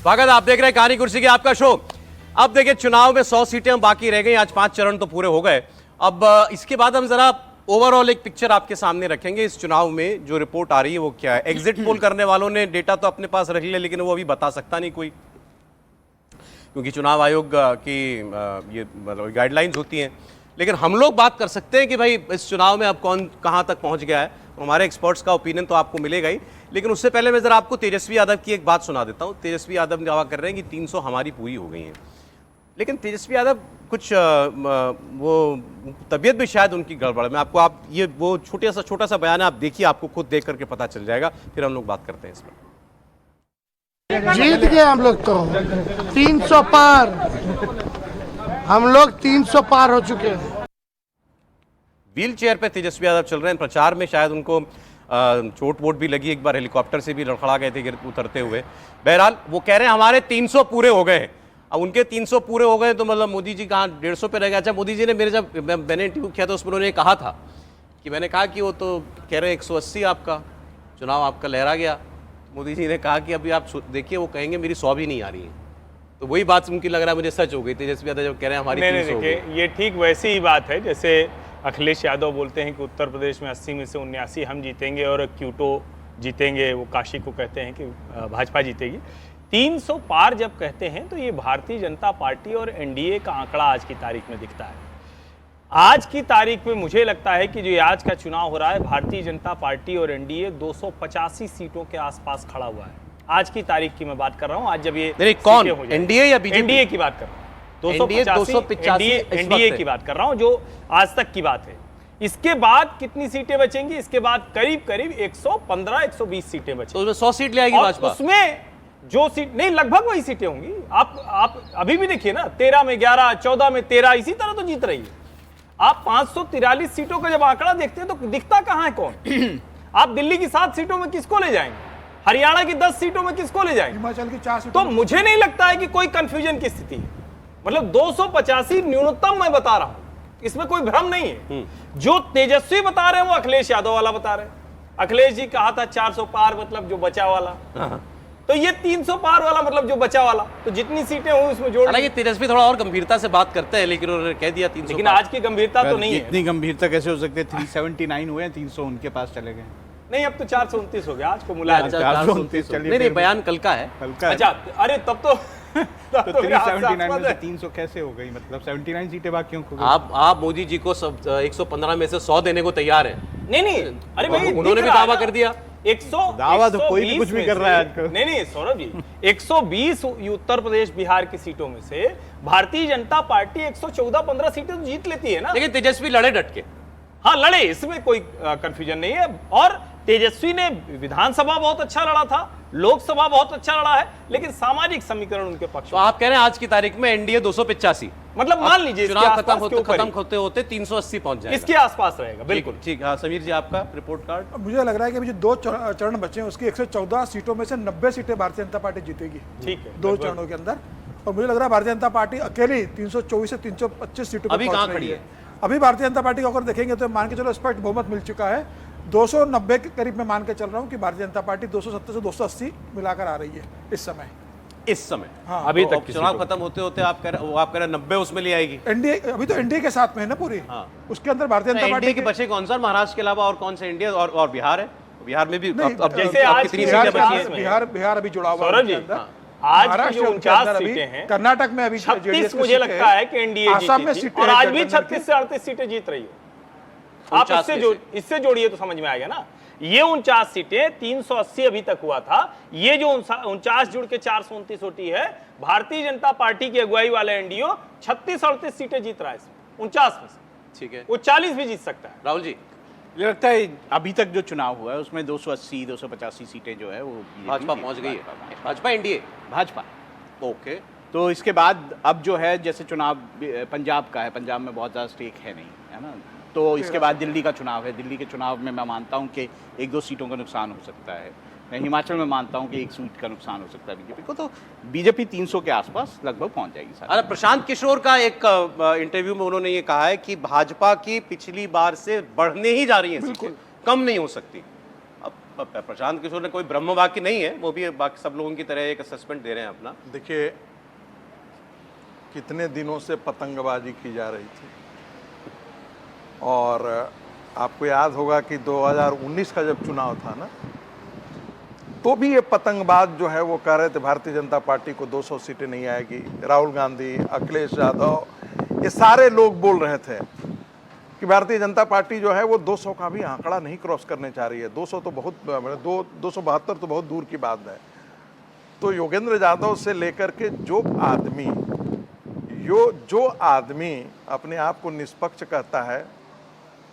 स्वागत, आप देख रहे हैं कहानी कुर्सी की आपका शो। अब देखिए, चुनाव में 100 सीटें बाकी रह गई, आज 5 चरण तो पूरे हो गए। अब इसके बाद हम जरा ओवरऑल एक पिक्चर आपके सामने रखेंगे। इस चुनाव में जो रिपोर्ट आ रही है वो क्या है। एग्जिट पोल करने वालों ने डेटा तो अपने पास रख लिया, लेकिन वो अभी बता सकता नहीं कोई, क्योंकि चुनाव आयोग की ये मतलब गाइडलाइंस होती हैं। लेकिन हम लोग बात कर सकते हैं कि भाई इस चुनाव में अब कौन कहां तक पहुंच गया है। हमारे एक्सपर्ट्स का ओपिनियन तो आपको मिलेगा ही, लेकिन उससे पहले मैं जरा आपको तेजस्वी यादव की एक बात सुना देता हूं। तेजस्वी यादव दावा कर रहे हैं कि 300 हमारी पूरी हो गई हैं, लेकिन तेजस्वी यादव कुछ वो तबीयत भी शायद उनकी गड़बड़ है। मैं आपको ये वो छोटा सा बयान है, आप देखिए, आपको खुद देख करके पता चल जाएगा, फिर हम लोग बात करते हैं इस पर। जीत गए हम लोग, तो 300 पार, हम लोग 300 पार हो चुके हैं। व्हील चेयर पे तेजस्वी यादव चल रहे हैं। प्रचार में शायद उनको चोट वोट भी लगी, एक बार हेलीकॉप्टर से भी लड़खड़ा गए थे उतरते हुए। बहरहाल वो कह रहे हैं हमारे 300 पूरे हो गए। अब उनके 300 पूरे हो गए तो मतलब मोदी जी कहाँ 150 पे रह गए। अच्छा, मोदी जी ने मेरे जब मैंने इंटरव्यू किया था उसमें उन्होंने कहा था कि मैंने कहा कि वो तो कह रहे हैं 180 आपका चुनाव आपका लहरा गया। मोदी जी ने कहा कि अभी आप देखिए, वो कहेंगे मेरी 100 भी नहीं आ रही है। तो वही बात उनकी लग रहा है मुझे सच हो गई। तेजस्वी यादव जब कह रहे हैं हमारी 300 हो गई। ये ठीक वैसी ही बात है जैसे अखिलेश यादव बोलते हैं कि उत्तर प्रदेश में 80 में से 79 हम जीतेंगे और क्यूटो जीतेंगे। वो काशी को कहते हैं कि भाजपा जीतेगी। 300 पार जब कहते हैं तो ये भारतीय जनता पार्टी और एनडीए का आंकड़ा आज की तारीख में दिखता है। आज की तारीख में मुझे लगता है कि जो आज का चुनाव हो रहा है, भारतीय जनता पार्टी और एनडीए 285 सीटों के आसपास खड़ा हुआ है। आज की तारीख की मैं बात कर रहा हूं। आज जब ये कौन, एनडीए या बीजेपी? एनडीए की बात कर रहा हूं। 285 एनडीए की बात कर रहा हूं, जो आज तक की बात है। इसके बाद कितनी सीटें बचेंगी? इसके बाद करीब करीब 115-120 सीटें बचेंगी। तो उसमें 100 सीट ले आएगी भाजपा। उसमें जो सीट नहीं, लगभग वही सीटें होंगी। आप अभी भी देखिए ना, 13 में 11, 14 में 13, इसी तरह तो जीत रही है। आप 543 सीटों का जब आंकड़ा देखते हैं तो दिखता कहां है कौन? आप दिल्ली की 7 सीटों में किसको ले जाएंगे? हरियाणा की 10 सीटों में किसको ले जाएंगे? हिमाचल की 4 सीटों। तो मुझे नहीं लगता है कि कोई कंफ्यूजन की स्थिति है। मतलब 285 न्यूनतम मैं बता रहा हूं, इसमें कोई भ्रम नहीं है। जो तेजस्वी बता रहे हैं वो अखिलेश यादव वाला बता रहे हैं। अखिलेश जी कहा था 400 पार मतलब जो बचा वाला, तो ये 300 पार वाला मतलब जो बचा वाला। तो जितनी सीटें हुई उसमें जोड़। हालांकि तेजस्वी थोड़ा और गंभीरता से बात करते हैं, लेकिन उन्होंने कह दिया 300। लेकिन आज की गंभीरता तो नहीं है। इतनी गंभीरता कैसे हो सकती है? 379 हुए हैं, 300 उनके पास चले गए। नहीं, अब तो 429 हो गया। आज को मुलायम। 429 चलिए। नहीं, बयान कल का है। अच्छा, अरे तब तो 379 में से 300 कैसे हो गई? मतलब 79 सीटें बाकी हो गई। आप मोदी जी को 115 में से 100 देने को तैयार हैं? नहीं, अरे भाई उन्होंने भी दावा कर दिया। 100 दावा तो कोई भी कुछ भी कर रहा है आजकल। नहीं सौरभ जी, 120 उत्तर प्रदेश बिहार की सीटों में से भारतीय जनता पार्टी 114-15 सीटें तो जीत लेती है ना। लेकिन तेजस्वी लड़े डट के। हाँ लड़े, इसमें कोई कंफ्यूजन नहीं है। और तेजस्वी ने विधानसभा बहुत अच्छा लड़ा था, लोकसभा बहुत अच्छा लड़ा है, लेकिन सामाजिक समीकरण उनके पक्ष। तो आप कह रहे हैं आज की तारीख में एनडीए 285, मतलब मान लीजिए चुनाव खत्म होते होते 380 पहुंच जाएगा, इसके आसपास रहेगा। बिल्कुल ठीक। हाँ समीर जी, आपका रिपोर्ट कार्ड। मुझे लग रहा है कि अभी जो 2 चरण बचे हैं उसकी 114 सीटों में से 90 सीटें भारतीय जनता पार्टी जीतेगी। ठीक है, 2 चरणों के अंदर। और मुझे लग रहा है भारतीय जनता पार्टी अकेली 324 से 325 सीटों अभी कहां खड़ी है? अभी भारतीय जनता पार्टी को अगर देखेंगे तो मान के चलो स्पष्ट बहुमत मिल चुका है। 290 के करीब मैं मान के चल रहा हूं कि भारतीय जनता पार्टी 270 से 280 मिलाकर आ रही है इस समय। हाँ, अभी तो तक चुनाव खत्म होते होते आप कह रहे 90 उसमें ले आएगी। एनडीए अभी तो एनडीए के साथ में है ना पूरी। हाँ। उसके अंदर भारतीय जनता पार्टी के बचे कौन सा? महाराष्ट्र के अलावा और कौन से? इंडिया और बिहार है। बिहार में भी अब जैसे आज कितनी सीटें बची हैं? बिहार अभी जुड़ा हुआ है। आज की जो 49 सीटें हैं, कर्नाटक में अभी 36 मुझे लगता है कि एनडीए जीती, और आज भी 36 से 38 सीटें जीत रही हो। आप इससे जोड़िए तो समझ में आएगा ना। ये 49 सीटें, 380 अभी तक हुआ था। ये जो 49 जुड़ के 429 होती है, भारतीय जनता पार्टी की अगुवाई वाले एनडीए 36-38 सीटें जीत रहा है इसमें 49 में से। ठीक है, वो 40 भी जीत सकता है। राहुल जी, मुझे लगता है अभी तक जो चुनाव हुआ है उसमें 280-285 सीटें जो है वो भाजपा पहुंच गई है। भाजपा एनडीए भाजपा। ओके। तो इसके बाद अब जो है, जैसे चुनाव पंजाब का है, पंजाब में बहुत ज़्यादा स्टेक है नहीं, है ना। तो इसके बाद दिल्ली का चुनाव है। दिल्ली के चुनाव में मैं मानता हूं कि 1-2 सीटों का नुकसान हो सकता है। मैं हिमाचल में मानता हूं कि 1 सीट का नुकसान हो सकता है बीजेपी को। तो बीजेपी 300 के आसपास लगभग पहुंच जाएगी। अरे प्रशांत किशोर का एक इंटरव्यू में उन्होंने ये कहा है कि भाजपा की पिछली बार से बढ़ने ही जा रही है सीटें, कम नहीं हो सकती। अब प्रशांत किशोर ने कोई ब्रह्म वाक्य नहीं है, वो भी बाकी सब लोगों की तरह एक असेसमेंट दे रहे हैं अपना। देखिए, कितने दिनों से पतंगबाजी की जा रही थी, और आपको याद होगा कि 2019 का जब चुनाव था ना, तो भी ये पतंगबाज जो है वो कह रहे थे भारतीय जनता पार्टी को 200 सीटें नहीं आएगी। राहुल गांधी, अखिलेश यादव, ये सारे लोग बोल रहे थे कि भारतीय जनता पार्टी जो है वो 200 का भी आंकड़ा नहीं क्रॉस करने चाह रही है। 200 तो बहुत, 272 तो बहुत दूर की बात है। तो योगेंद्र यादव से लेकर के जो आदमी अपने आप को निष्पक्ष कहता है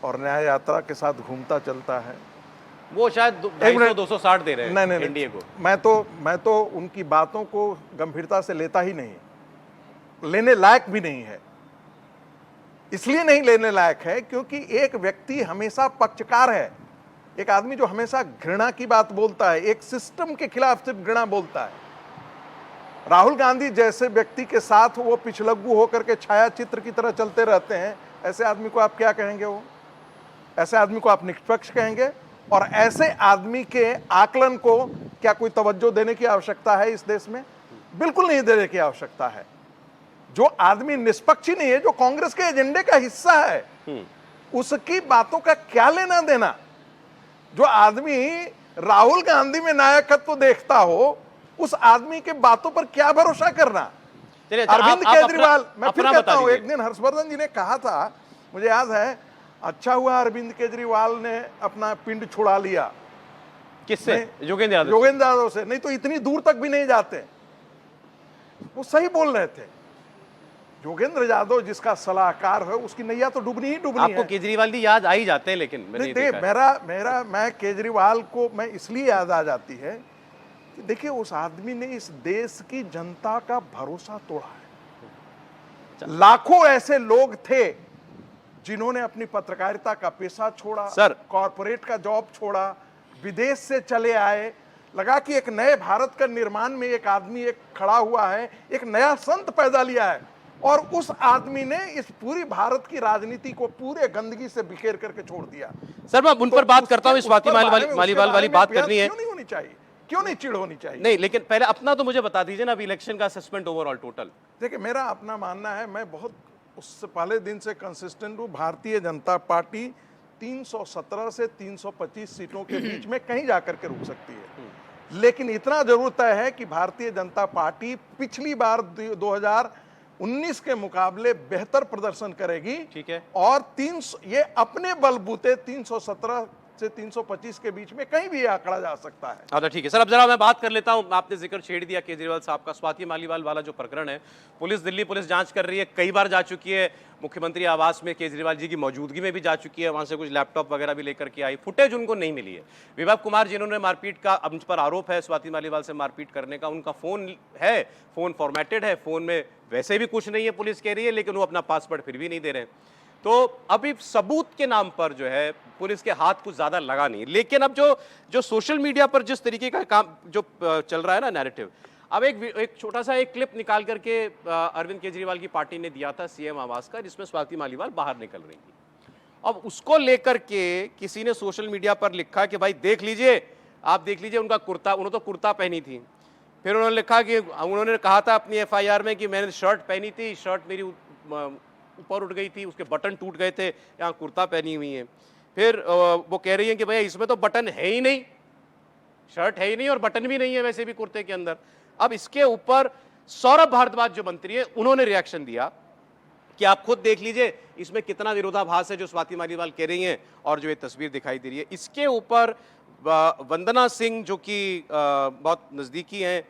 और न्याय यात्रा के साथ घूमता चलता है, वो शायद 260 दे रहे हैं नहीं, एनडीए को। मैं तो उनकी बातों को गंभीरता से लेता ही नहीं, लेने लायक भी नहीं है। इसलिए नहीं लेने लायक है क्योंकि एक व्यक्ति हमेशा पक्षकार है, एक आदमी जो हमेशा घृणा की बात बोलता है, एक सिस्टम के खिलाफ सिर्फ घृणा बोलता है। राहुल गांधी जैसे व्यक्ति के साथ वो पिछलग्गू होकर के छाया चित्र की तरह चलते रहते हैं, ऐसे आदमी को आप क्या कहेंगे? वो ऐसे आदमी को आप निष्पक्ष कहेंगे? और ऐसे आदमी के आकलन को क्या कोई तवज्जो देने की आवश्यकता है इस देश में? बिल्कुल नहीं देने की आवश्यकता है। जो आदमी निष्पक्ष ही नहीं है, जो कांग्रेस के एजेंडे का हिस्सा है, उसकी बातों का क्या लेना देना? जो आदमी राहुल गांधी में नायकत्व देखता हो, उस आदमी के बातों पर क्या भरोसा करना? अरविंद केजरीवाल, मैं फिर कहता हूं, एक दिन हर्षवर्धन जी ने कहा था, मुझे याद है, अच्छा हुआ अरविंद केजरीवाल ने अपना पिंड छुड़ा लिया। किससे? योगेंद्र यादव से। नहीं तो इतनी दूर तक भी नहीं जाते। वो सही बोल रहे थे। योगेंद्र यादव जिसका सलाहकार है, उसकी नैया तो डूबनी ही डूबनी है। आपको केजरीवाल की याद आ ही जाते हैं, लेकिन मैं केजरीवाल को मैं इसलिए याद आ जाती है कि देखिए, उस आदमी ने इस देश की जनता का भरोसा तोड़ा है। लाखों ऐसे लोग थे जिन्होंने अपनी पत्रकारिता का पेशा छोड़ा, कॉर्पोरेट का जॉब छोड़ा, विदेश से चले आए, लगा कि एक नए भारत का निर्माण में एक आदमी एक खड़ा हुआ है, एक नया संत पैदा लिया है, और उस आदमी ने इस पूरी भारत की राजनीति को पूरे गंदगी से बिखेर करके छोड़ दिया। सर, मैं उन पर बात करता हूं, स्वाति मालीवाल वाली बात करनी है। क्यों नहीं होनी चाहिए? क्यों नहीं चिढ़ होनी चाहिए? नहीं, लेकिन पहले अपना तो मुझे बता दीजिए ना, अभी इलेक्शन का असेसमेंट ओवरऑल टोटल। देखिए, मेरा अपना मानना है, मैं बहुत उससे पहले दिन से कंसिस्टेंट हूं, भारतीय जनता पार्टी 317 से 325 सीटों के बीच में कहीं जाकर के रुक सकती है। लेकिन इतना जरूर तय है कि भारतीय जनता पार्टी पिछली बार 2019 के मुकाबले बेहतर प्रदर्शन करेगी। ठीक है। और ये अपने बलबूते 317 से 325 के बीच में कहीं भी आंकड़ा जा सकता है। अच्छा, ठीक है सर। अब जरा मैं बात कर लेता हूं, आपने जिक्र छेड़ दिया केजरीवाल साहब का। स्वाति मालीवाल वाला जो प्रकरण है, दिल्ली पुलिस जांच कर रही है, कई बार जा चुकी है, मुख्यमंत्री आवास में केजरीवाल जी की मौजूदगी में भी जा चुकी है, वहां से कुछ लैपटॉप वगैरह भी लेकर के आई, फुटेज उनको नहीं मिली है। विभव कुमार जिन्होंने मारपीट का, उन पर आरोप है स्वाति मालीवाल से मारपीट करने का, उनका फोन है, फोन फॉर्मेटेड है, फोन में वैसे भी कुछ नहीं है, पुलिस कह रही है, लेकिन वो अपना पासवर्ड फिर भी नहीं दे रहे हैं। तो अभी सबूत के नाम पर जो है पुलिस के हाथ कुछ ज्यादा लगा नहीं। लेकिन अब जो सोशल मीडिया पर जिस तरीके का काम जो चल रहा है ना, नैरेटिव, अब एक छोटा सा एक क्लिप निकाल करके अरविंद केजरीवाल की पार्टी ने दिया था सीएम आवास का, जिसमें स्वाति मालीवाल बाहर निकल रही थी। अब उसको लेकर के किसी ने सोशल मीडिया पर लिखा कि भाई देख लीजिए, आप देख लीजिए उनका कुर्ता, उन्होंने तो कुर्ता पहनी थी। फिर उन्होंने लिखा कि उन्होंने कहा था अपनी एफआईआर में कि मैंने शर्ट पहनी थी, शर्ट मेरी ऊपर उठ गई थी, उसके बटन टूट गए थे, यहाँ कुर्ता पहनी हुई है। फिर वो कह रही है कि भैया इसमें तो बटन है ही नहीं, शर्ट है ही नहीं और बटन भी नहीं है वैसे भी कुर्ते के अंदर। अब इसके ऊपर सौरभ भारद्वाज जो मंत्री है, उन्होंने रिएक्शन दिया कि आप खुद देख लीजिए इसमें कितना विरोधाभास है जो स्वाति मालीवाल कह रही हैं और जो ये तस्वीर दिखाई दे रही है। इसके ऊपर वंदना सिंह जो कि बहुत नज़दीकी हैं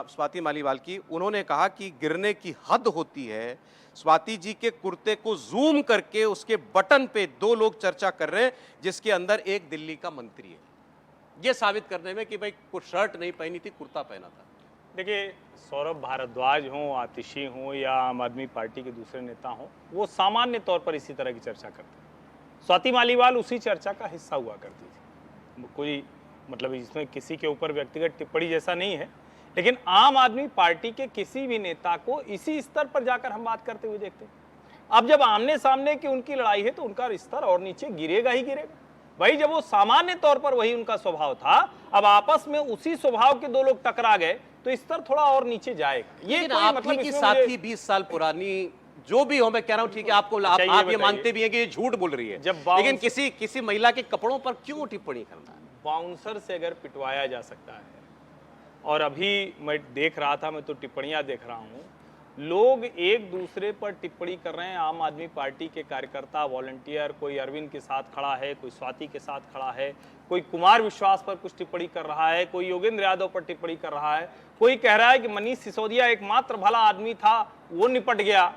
स्वाति मालीवाल की, उन्होंने कहा कि गिरने की हद होती है। स्वाति जी के कुर्ते को जूम करके उसके बटन पे दो लोग चर्चा कर रहे हैं, जिसके अंदर एक दिल्ली का मंत्री है, ये साबित करने में कि भाई कुछ शर्ट नहीं पहनी थी, कुर्ता पहना था। देखिए, सौरभ भारद्वाज हों, आतिशी हों या आम आदमी पार्टी के दूसरे नेता हों, वो सामान्य तौर पर इसी तरह की चर्चा करते हैं। स्वाति मालीवाल उसी चर्चा का हिस्सा हुआ करती थी। कोई मतलब इसमें किसी के ऊपर व्यक्तिगत टिप्पणी जैसा नहीं है, लेकिन आम आदमी पार्टी के किसी भी नेता को इसी स्तर पर जाकर हम बात करते हुए देखते हैं। अब जब आमने सामने की उनकी लड़ाई है तो उनका स्तर और नीचे गिरेगा ही गिरेगा। वही जब वो सामान्य तौर पर वही उनका स्वभाव था, अब आपस में उसी स्वभाव के दो लोग टकरा गए तो स्तर थोड़ा और नीचे जाएगा। ये लेकिन कोई आप मतलब ही की इसमें साथी मुझे- 20 साल पुरानी जो भी हो, मैं कह रहा हूं ठीक है, आपको आप ये ये बताइए। मानते भी हैं कि ये झूठ बोल रही है, जब बाउंस- लेकिन किसी महिला के कपड़ों पर क्यों टिप्पणी करना है? बाउंसर से अगर पिटवाया जा सकता है, और अभी मैं देख रहा था, मैं तो टिप्पणियां देख रहा हूं, लोग एक दूसरे पर टिप्पणी कर रहे हैं। आम आदमी पार्टी के कार्यकर्ता, वॉलंटियर, कोई अरविंद के साथ खड़ा है, कोई स्वाति के साथ खड़ा है, कोई कुमार विश्वास पर कुछ टिप्पणी कर रहा है, कोई योगेंद्र यादव पर टिप्पणी कर रहा है, कोई कह रहा है कि मनीष सिसोदिया एकमात्र भला आदमी था, वो निपट गया।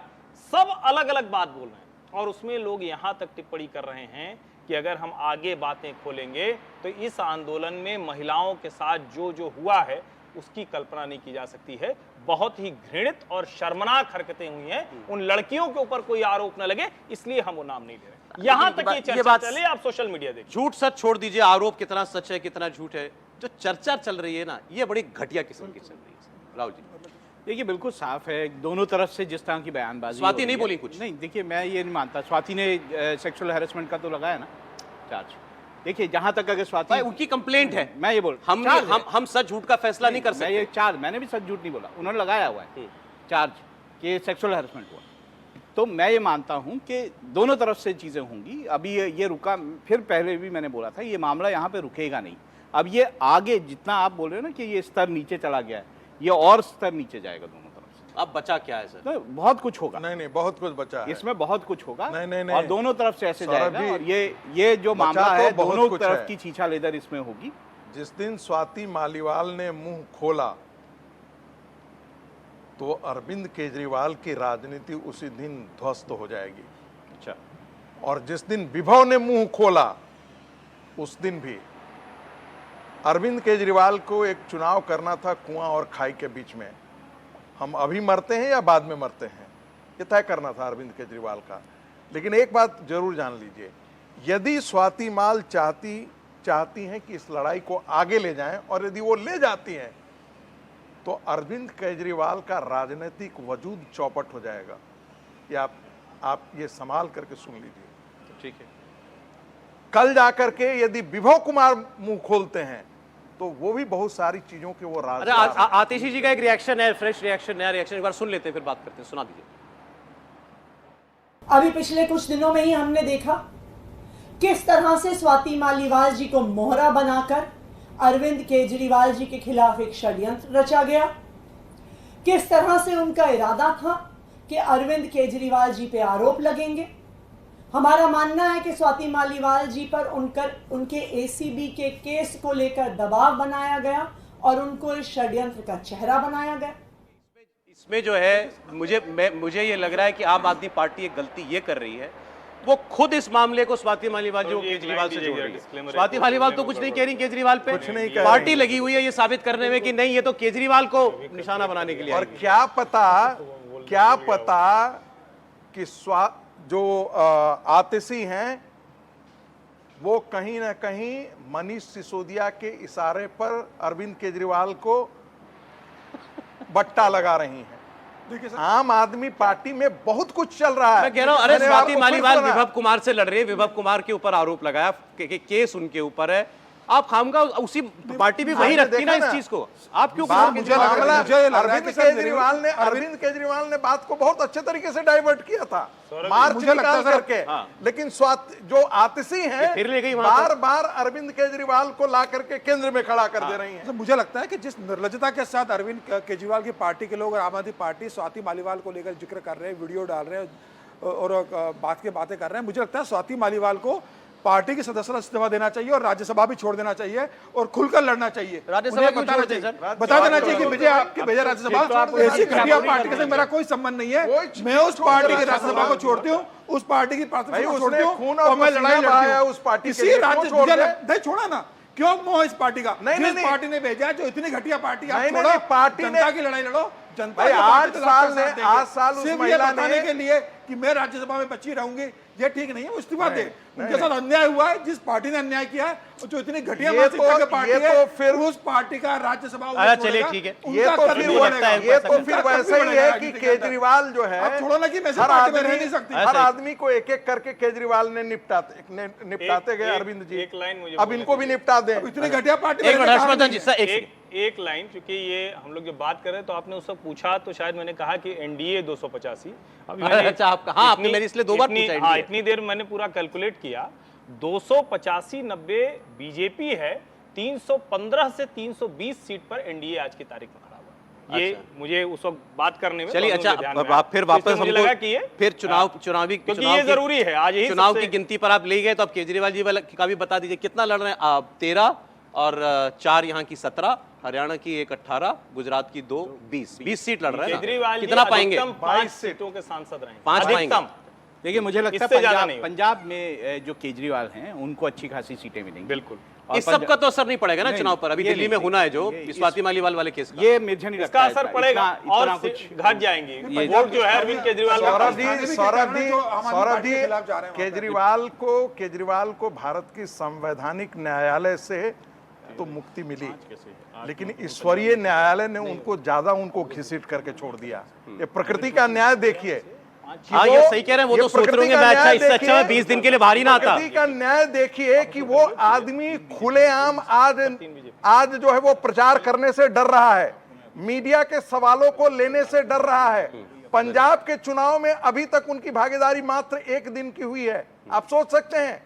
सब अलग अलग बात बोल रहे हैं और उसमें लोग यहाँ तक टिप्पणी कर रहे हैं कि अगर हम आगे बातें खोलेंगे तो इस आंदोलन में महिलाओं के साथ जो जो हुआ है उसकी कल्पना नहीं की जा सकती है। बहुत ही घृणित और शर्मनाक हरकतें हुई हैं। उन लड़कियों के ऊपर कोई आरोप न लगे, इसलिए हम वो नाम नहीं ले रहे। यहां तक ये चर्चा चले, आप सोशल मीडिया देखिए। झूठ सच छोड़ दीजिए, आरोप कितना सच है कितना झूठ है, जो चर्चा चल रही है ना, ये बड़ी घटिया किस्म की चल रही है। राव जी, देखिए बिल्कुल साफ है दोनों तरफ से जिस तरह की बयानबाजी स्वाति हो रही नहीं है। बोली कुछ? नहीं, देखिए मैं ये नहीं मानता। स्वाति ने सेक्सुअल हैरेसमेंट का तो लगाया ना चार्ज। देखिए जहां तक अगर स्वाति, भाई उनकी कंप्लेंट है, मैं ये बोल हम सच झूठ का फैसला नहीं कर मैं सकते। ये चार्ज, मैंने भी सच झूठ नहीं बोला, उन्होंने लगाया हुआ है चार्ज कि सेक्सुअल हैरेसमेंट हुआ। तो मैं ये मानता हूं कि दोनों तरफ से चीज़ें होंगी। अभी ये रुका, फिर पहले भी मैंने बोला था ये मामला यहाँ पे रुकेगा नहीं। अब ये आगे जितना आप बोल रहे हो ना कि ये स्तर नीचे चला गया है, ये और स्तर नीचे जाएगा दोनों तरफ से। अब बचा क्या है सर? तो बहुत कुछ होगा नहीं, बहुत कुछ बचा है। इसमें, बहुत कुछ होगा। नहीं। और दोनों तरफ से ऐसे सौरभ जाएगा। जी, और ये जो बचा मामला तो है बहुत दोनों कुछ तरफ है। की छीछा लेदर इसमें होगी। जिस दिन स्वाति मालीवाल ने मुंह खोला तो अरविंद केजरीवाल की राजनीति उसी दिन ध्वस्त हो जाएगी। अच्छा, और जिस दिन विभव ने मुंह खोला उस दिन भी अरविंद केजरीवाल को एक चुनाव करना था कुआं और खाई के बीच में। हम अभी मरते हैं या बाद में मरते हैं, ये तय करना था अरविंद केजरीवाल का। लेकिन एक बात जरूर जान लीजिए, यदि स्वाति माल चाहती हैं कि इस लड़ाई को आगे ले जाएं, और यदि वो ले जाती हैं तो अरविंद केजरीवाल का राजनीतिक वजूद चौपट हो जाएगा। ये आप ये संभाल करके सुन लीजिए, ठीक है? कल जाकर के यदि विभव कुमार मुंह खोलते हैं तो वो भी बहुत सारी चीजों के वो राज। अरे आतिशी जी का एक रिएक्शन है, फ्रेश रिएक्शन, नया रिएक्शन, एक बार सुन लेते हैं फिर बात करते हैं। सुना दीजिए। अभी पिछले कुछ दिनों में ही हमने देखा किस तरह से स्वाति मालीवाल जी को मोहरा बनाकर अरविंद केजरीवाल जी के खिलाफ एक षड्यंत्र रचा गया। किस तरह से उनका इरादा था कि अरविंद केजरीवाल जी पे आरोप लगेंगे। हमारा मानना है कि स्वाति मालीवाल जी पर उनके एसीबी के केस को लेकर दबाव बनाया गया और उनको इस षड्यंत्र का चेहरा बनाया गया। इसमें जो है मुझे ये लग रहा है कि आम आदमी पार्टी एक गलती ये कर रही है, वो खुद इस मामले को स्वाति मालीवाल जो केजरीवाल से जोड़ रही है। स्वाति मालीवाल तो कुछ नहीं कह रही केजरीवाल पे, कुछ नहीं कह पार्टी रही। लगी हुई है ये साबित करने में कि नहीं ये तो केजरीवाल को निशाना बनाने के लिए और आई है। क्या पता कि जो आतिशी हैं वो कहीं ना कहीं मनीष सिसोदिया के इशारे पर अरविंद केजरीवाल को बट्टा लगा रही हैं। देखिए सर, आम आदमी पार्टी में बहुत कुछ चल रहा है। मैं कह रहा हूं, अरे मैंने स्वाति आपको मालीवाल फिर विभव कुमार से लड़ रही है, विभव कुमार के ऊपर आरोप लगाया केस उनके ऊपर है। आप खामगा उसी पार्टी भी वही आपने रखती ना देखा इस ना? चीज को। आप क्यों बात मुझे मुझे लग रहा है अरविंद कि सर अरविंद केजरीवाल ने बात को बहुत अच्छे तरीके से डाइवर्ट किया था, मार्च मुझे लगता है निकाल सर, करके। हाँ। लेकिन जो आतिशी हैं फिर ले गई वहां पर। बार बार अरविंद केजरीवाल को ला करके केंद्र में खड़ा कर दे रही हैं। तो मुझे लगता है कि जिस निर्लजता के साथ अरविंद केजरीवाल की पार्टी के लोग और आम आदमी पार्टी स्वाति मालीवाल को लेकर जिक्र कर रहे हैं, वीडियो डाल रहे हैं और बातें कर रहे हैं, मुझे लगता है स्वाति मालीवाल को पार्टी की सदस्यता इस्तीफा देना चाहिए और राज्यसभा भी छोड़ देना चाहिए और खुलकर लड़ना चाहिए। राज्यसभा उन्हें क्यों बताना छोड़ दें, चाहिए, सर? बता देना चाहिए कि भेजा राज्यसभा ऐसी घटिया पार्टी के साथ मेरा कोई संबंध नहीं है। मैं उस पार्टी की राज्यसभा को छोड़ती हूँ, उस पार्टी की भाई, को उसने छोड़ती हूँ खून और और मैं लड़ाई पसीना बहाया लड़ती हूँ उस पार्टी के किसी लिए, राज्य। क्यों छोड़ मुझे दे? नहीं छोड़ा ना, क्यों मोह इस पार्टी का? नहीं, जिस नहीं, पार्टी ने भेजा है, जो इतनी घटिया पार्टी, आप नहीं, छोड़ो, नहीं, पार्टी ने- जनता की लड़ाई लड़ो। जनता भाई, की पार्टी 8 तो साल आपका ने- साथ देगी। 8 साल उस सिर्फ ये महिला बताने ने- के लिए कि मैं राज्यसभा में बची रहूंगी, ये ठीक नहीं है, वो इस्तीफा दे। उनके साथ अन्याय हुआ है, जिस पार्टी ने अन्याय किया है, जो इतनी घटिया ये मानसिकता तो- की पार्टी ये है, तो फिर- उस पार्टी का राज्यसभा अच्छा, चलिए, ठीक है। ये तो फिर वैसे ही है कि केजरीवाल जो है, आप छोड़ो ना कि वैसे हर पार्टी में आदमी रह नहीं सकती। हर आदमी को एक एक करके केजरीवाल ने निपटाते गए अरविंद जी। एक लाइन मुझे अब इनको भी निपटा दें। इतनी घटिया पार्टी में एक मिनट रहने का हर्षवर्धन कारण जी, नहीं सर है। एक लाइन, क्योंकि ये हम लोग जब बात कर रहे हैं तो आपने उससे पूछा तो शायद मैंने कहा कि एनडीए 285। अभी मैंने अच्छा, आपका- हाँ, आपने मेरी इसलिए 2 बार पूछा हाँ, NDA। इतनी देर मैंने पूरा कैलकुलेट किया। 285-90 बीजेपी है, 315 से 320 सीट पर एनडीए आज की तारीख में खड़ा हुआ। ये मुझे उस वक्त बात करने में चलिए, तो अच्छा, ध्यान में अब आप फिर आया। तो इसलिए वापस मुझे लगा कि हमको ये फिर चुनावी क्योंकि ये जरूरी है आज ही चुनाव की सबसे- गिनती पर आप ले गए, तो अब केजरीवाल जी का भी बता दीजिए कितना लड़ रहे हैं आप। 13 और 4 यहाँ की 17, हरियाणा की 1 18, गुजरात की 2 20 सीट लड़ रहे हैं ना। केजरीवाल जी कितना पाएंगे? अधिकतम 5 सीटों के सांसद रहे 5 पाएंगे। अधिकतम। देखिए मुझे लगता इससे है ज्यादा नहीं पंजाब होगा। पंजाब में जो केजरीवाल हैं उनको अच्छी खासी सीटें मिलेंगी। बिल्कुल। और इस सब का तो असर नहीं पड़ेगा ना नहीं, चुनाव पर। अभी ये दिल्ली में नहीं, होना है जो ये- स्वाति मालीवाल वाले केस का। ये मुझे नहीं लगता इसका है असर इतना- पड़ेगा इतना और कुछ घट जाएंगी। ये- वोट जो है अरविंद केजरीवाल का सौरभ जी, राजस्थान में भी सौरभ किसान जी, जो आम आदमी सौरभ पार्टी जी, के खिलाफ जा रहे हैं वहाँ पे। केजरीवाल को भारत की संवैधानिक न्यायालय से तो मुक्ति मिली, लेकिन ईश्वरीय न्यायालय ने उनको ज्यादा उनको घसीट करके छोड़ दिया। ये प्रकृति का न्याय देखिए। हाँ, ये सही कह रहे हैं, वो ये तो सोच रहे प्रकृति होंगे का मैं अच्छा न्याय इससे अच्छा मैं देखिए। 20 दिन के लिए बाहर ही ना आता। प्रकृति का न्याय देखिए कि वो आदमी खुलेआम आज जो है वो प्रचार करने से डर रहा है, मीडिया के सवालों को लेने से डर रहा है। पंजाब के चुनाव में अभी तक उनकी भागीदारी मात्र 1 दिन की हुई है। आप सोच सकते हैं,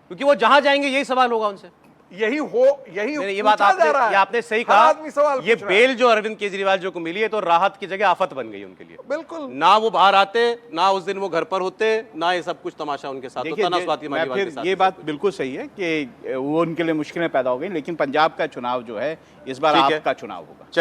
क्योंकि वो जहां जाएंगे यही सवाल होगा उनसे। यही नहीं, ये बात पूछा जा रहा आपने है। ये आपने सही हर कहा। आदमी सवाल ये पूछ रहा है। बेल जो अरविंद केजरीवाल जो को मिली है तो राहत की जगह आफत बन गई उनके लिए। बिल्कुल। ना वो बाहर आते, ना उस दिन वो घर पर होते, ना ये सब कुछ तमाशा उनके साथ होता, ना स्वाति मैं मालीवाल के फिर साथ। ये बात बिल्कुल सही है कि वो उनके लिए मुश्किलें पैदा हो गई, लेकिन पंजाब का चुनाव जो है इस बार ठीक है। आपका चुनाव होगा।